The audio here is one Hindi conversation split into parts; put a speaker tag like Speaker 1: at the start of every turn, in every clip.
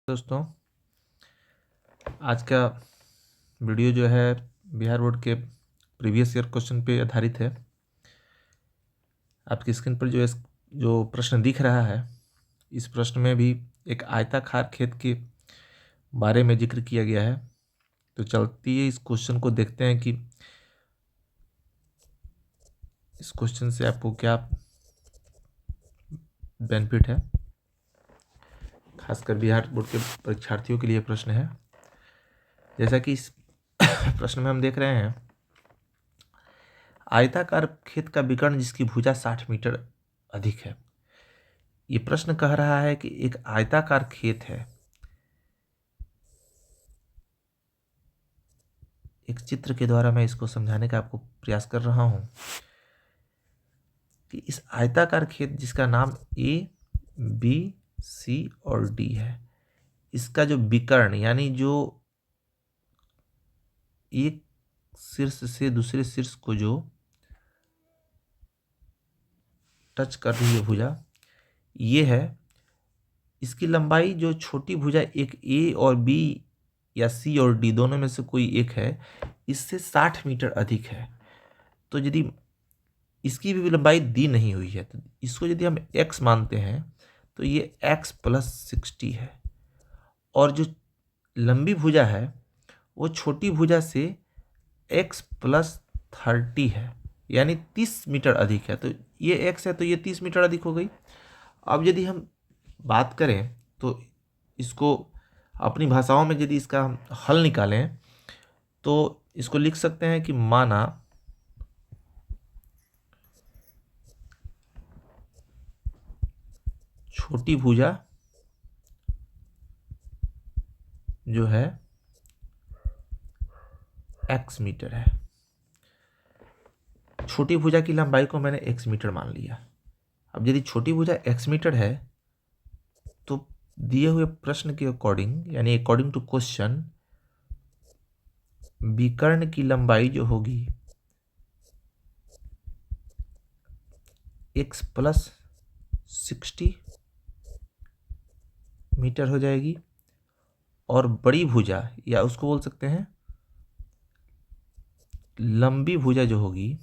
Speaker 1: दोस्तों, आज का वीडियो जो है बिहार बोर्ड के प्रीवियस ईयर क्वेश्चन पे आधारित है। आपकी स्क्रीन पर जो प्रश्न दिख रहा है, इस प्रश्न में भी एक आयताकार खेत के बारे में जिक्र किया गया है। तो चलती है, इस क्वेश्चन को देखते हैं कि इस क्वेश्चन से आपको क्या बेनिफिट है। खासकर बिहार बोर्ड के परीक्षार्थियों के लिए प्रश्न है। जैसा कि इस प्रश्न में हम देख रहे हैं, आयताकार खेत का विकर्ण जिसकी भुजा 60 मीटर अधिक है। ये प्रश्न कह रहा है कि एक आयताकार खेत है। एक चित्र के द्वारा मैं इसको समझाने का आपको प्रयास कर रहा हूं कि इस आयताकार खेत जिसका नाम ए, बी, सी और डी है, इसका जो विकर्ण यानी जो एक शीर्ष से दूसरे शीर्ष को जो टच कर रही है भुजा, ये है। इसकी लंबाई जो छोटी भुजा एक ए और बी या सी और डी दोनों में से कोई एक है, इससे 60 मीटर अधिक है। तो यदि इसकी भी लंबाई दी नहीं हुई है तो इसको यदि हम x मानते हैं तो ये x प्लस 60 है। और जो लंबी भुजा है वो छोटी भुजा से x प्लस 30 है, यानी 30 मीटर अधिक है। तो ये x है तो ये 30 मीटर अधिक हो गई। अब यदि हम बात करें तो इसको अपनी भाषाओं में यदि इसका हम हल निकालें तो इसको लिख सकते हैं कि माना छोटी भुजा जो है x मीटर है। छोटी भुजा की लंबाई को मैंने x मीटर मान लिया। अब यदि छोटी भुजा x मीटर है तो दिए हुए प्रश्न के अकॉर्डिंग यानी अकॉर्डिंग टू क्वेश्चन, विकर्ण की लंबाई जो होगी x प्लस 60 मीटर हो जाएगी। और बड़ी भुजा या उसको बोल सकते हैं लंबी भुजा जो होगी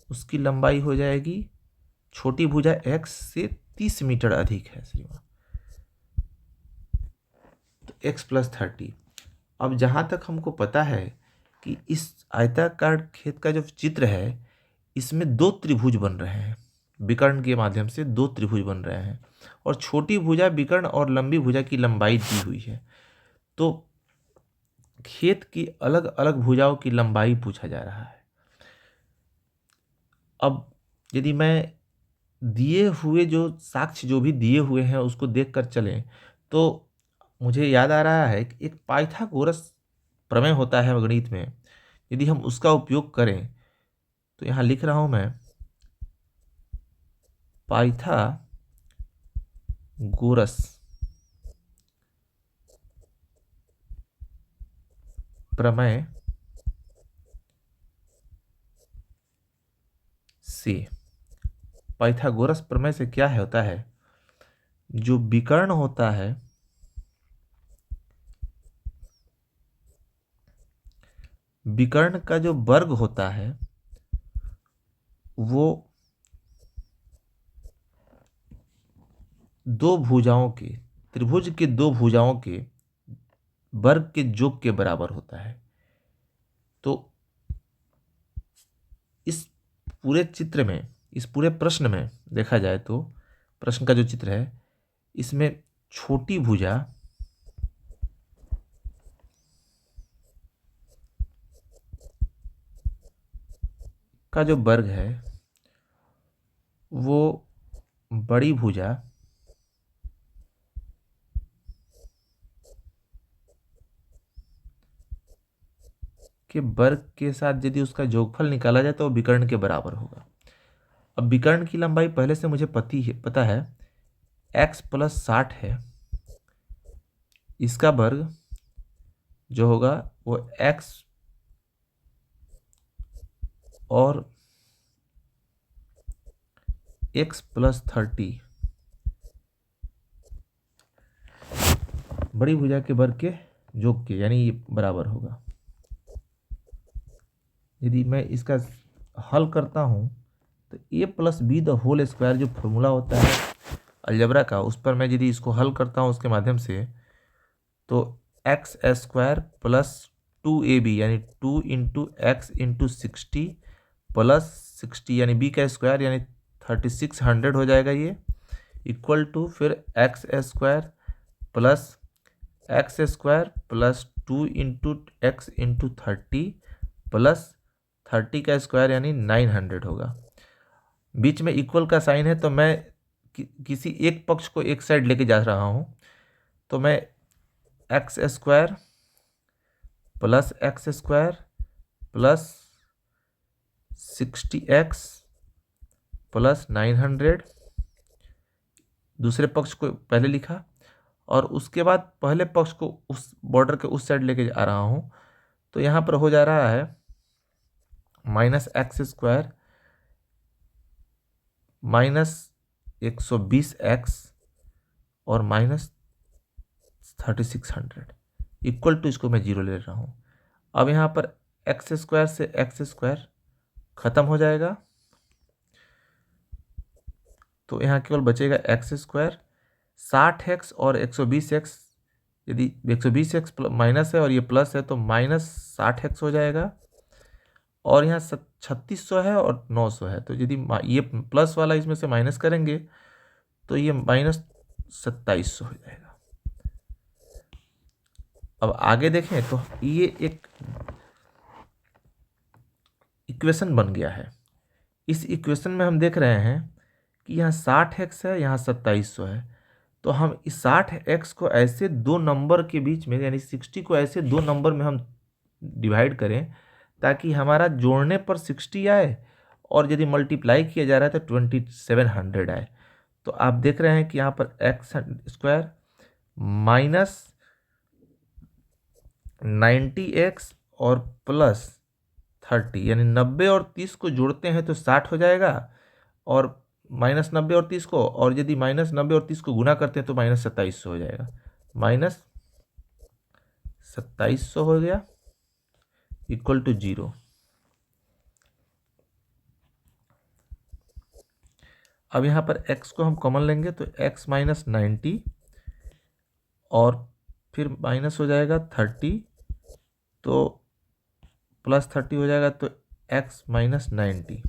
Speaker 1: उसकी लंबाई हो जाएगी, छोटी भुजा x से 30 मीटर अधिक है श्रीमान, तो x प्लस 30। अब जहां तक हमको पता है कि इस आयताकार खेत का जो चित्र है इसमें दो त्रिभुज बन रहे हैं, विकर्ण के माध्यम से दो त्रिभुज बन रहे हैं और छोटी भुजा विकर्ण और लंबी भुजा की लंबाई दी हुई है। तो खेत की अलग अलग भुजाओं की लंबाई पूछा जा रहा है। अब यदि मैं दिए हुए जो साक्ष्य जो भी दिए हुए हैं उसको देखकर चलें तो मुझे याद आ रहा है कि एक पाइथागोरस प्रमेय होता है गणित में। यदि हम उसका उपयोग करें तो यहाँ लिख रहा हूं मैं पाइथागोरस प्रमेय से, पाइथागोरस प्रमेय से क्या है होता है, जो विकर्ण होता है विकर्ण का जो वर्ग होता है वो दो भुजाओं के, त्रिभुज के दो भुजाओं के वर्ग के योग के बराबर होता है। तो इस पूरे चित्र में, इस पूरे प्रश्न में देखा जाए तो प्रश्न का जो चित्र है इसमें छोटी भुजा का जो वर्ग है वो बड़ी भुजा के वर्ग के साथ यदि उसका योगफल निकाला जाए तो वो विकर्ण के बराबर होगा। अब विकर्ण की लंबाई पहले से मुझे पता है x प्लस 60 है। इसका वर्ग जो होगा वो x और x प्लस 30 बड़ी भुजा के वर्ग के योग के, यानी ये बराबर होगा। यदि मैं इसका हल करता हूँ तो a plus B the whole square जो फॉर्मूला होता है अलजेब्रा का, उस पर मैं यदि इसको हल करता हूँ उसके माध्यम से, तो एक्स स्क्वायर प्लस 2ab यानी 2 इंटू एक्स इंटू 60 प्लस 60 यानी b का स्क्वायर यानी 3600 हो जाएगा ये, इक्वल टू फिर x square plus 2 into x into 30 plus 30 का स्क्वायर यानी 900 होगा। बीच में इक्वल का साइन है तो मैं किसी एक पक्ष को एक साइड लेके जा रहा हूँ, तो मैं x square plus 60x plus 900 दूसरे पक्ष को पहले लिखा, और उसके बाद पहले पक्ष को उस बॉर्डर के उस साइड लेके आ रहा हूँ, तो यहाँ पर हो जा रहा है minus x square minus 120x और माइनस 3600 इक्वल टू, इसको मैं 0 ले रहा हूँ। अब यहाँ पर एक्स स्क्वायर से एक्स स्क्वायर खत्म हो जाएगा, तो यहाँ केवल बचेगा एक्स स्क्वायर 60x और 120x, यदि 120x माइनस है और ये प्लस है तो माइनस 60x हो जाएगा, और यहाँ 3600 है और 900 है, तो यदि ये प्लस वाला इसमें से माइनस करेंगे तो ये माइनस 2700 हो जाएगा। अब आगे देखें तो ये एक इक्वेशन बन गया है। इस इक्वेशन में हम देख रहे हैं कि यहाँ 60x है, यहाँ 2700 है, तो हम इस 60x को ऐसे दो नंबर के बीच में, यानी 60 को ऐसे दो नंबर में हम डिवाइड करें ताकि हमारा जोड़ने पर 60 आए और यदि मल्टीप्लाई किया जा रहा है तो 2700 आए। तो आप देख रहे हैं कि यहाँ पर एक्स स्क्वायर माइनस 90x और प्लस 30 यानी 90 और 30 को जोड़ते हैं तो 60 हो जाएगा, और माइनस 90 और 30 को, और यदि माइनस 90 और 30 को गुना करते हैं तो माइनस 2700 हो जाएगा, माइनस 2700 हो गया इक्वल टू 0। अब यहाँ पर x को हम कॉमन लेंगे तो x माइनस 90 और फिर माइनस हो जाएगा 30, तो प्लस 30 हो जाएगा, तो x माइनस 90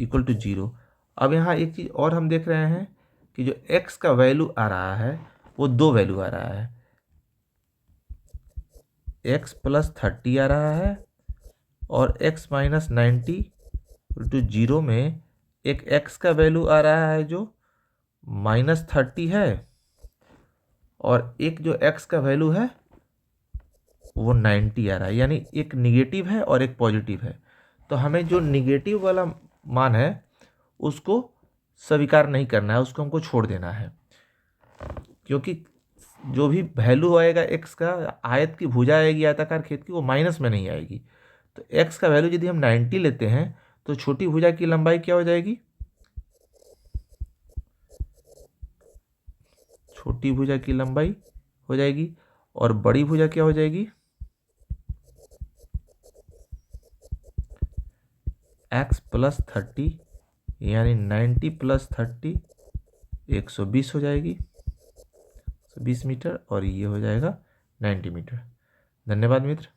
Speaker 1: इक्वल टू 0। अब यहाँ एक चीज़ और हम देख रहे हैं कि जो x का वैल्यू आ रहा है वो दो वैल्यू आ रहा है, x प्लस 30 आ रहा है और x माइनस 90 टू 0 में एक x का वैल्यू आ रहा है जो माइनस 30 है, और एक जो x का वैल्यू है वो 90 आ रहा है, यानी एक निगेटिव है और एक पॉजिटिव है। तो हमें जो निगेटिव वाला मान है उसको स्वीकार नहीं करना है, उसको हमको छोड़ देना है, क्योंकि जो भी वैल्यू आएगा x का, आयत की भुजा आएगी आयताकार खेत की, वो माइनस में नहीं आएगी। तो x का वैल्यू यदि हम 90 लेते हैं तो छोटी भुजा की लंबाई क्या हो जाएगी, छोटी भुजा की लंबाई हो जाएगी, और बड़ी भुजा क्या हो जाएगी, x प्लस 30 यानी 90 प्लस 30 120 हो जाएगी, 120 मीटर, और ये हो जाएगा 90 मीटर। धन्यवाद मित्र।